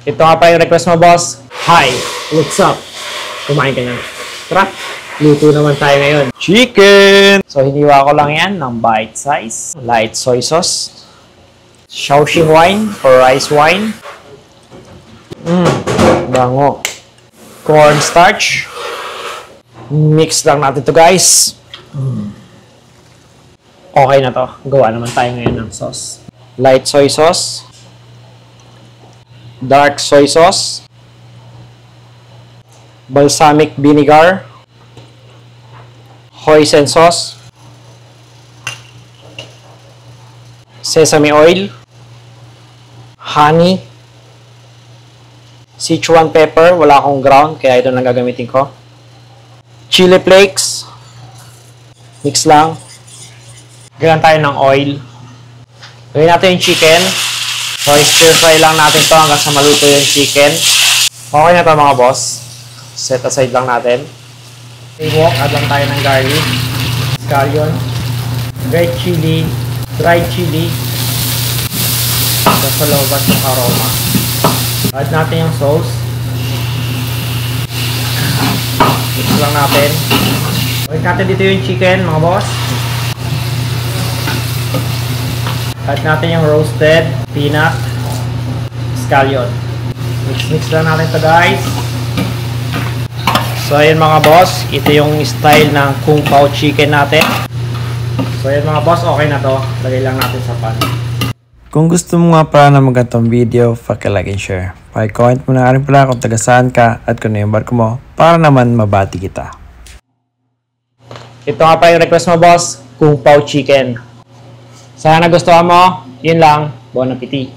Ito nga pa yung request mo, boss. Hi, what's up? Kumain ka na. Tara, luto naman tayo ngayon. Chicken! So, hiniwa ko lang yan ng bite size. Light soy sauce. Shaoxing wine or rice wine. Bango. Cornstarch. Mix lang natin to, guys. Okay na to. Gawa naman tayo ngayon ng sauce. Light soy sauce. Dark soy sauce. Balsamic vinegar. Hoisin sauce. Sesame oil. Honey. Sichuan pepper. Wala akong ground, kaya ito lang gagamitin ko. Chili flakes. Mix lang. Gawin tayo ng oil. Gawin natin yung chicken. So, stir fry lang natin to hanggang sa maluto yung chicken. Okay na to, mga boss. Set aside lang natin. Wok, add lang tayo ng garlic, scallion, red chili, dried chili, sa looban ng aroma. Add natin yung sauce. Mix lang natin. Balik natin dito yung chicken, mga boss. Add natin yung roasted peanut, scallion. Mix lang natin ito, guys. So, ayan mga boss. Ito yung style ng Kung Pao chicken natin. So, ayan mga boss. Okay na to. Lagay lang natin sa pan. Kung gusto mo nga pala na magandang video, paki-like and share. Paki-comment mo na rin pala kung taga saan ka at kung ano yung barko mo para naman mabati kita. Ito nga pa yung request mo, boss. Kung Pao chicken. Sana nagustuhan mo. Yun lang. Bon appetit.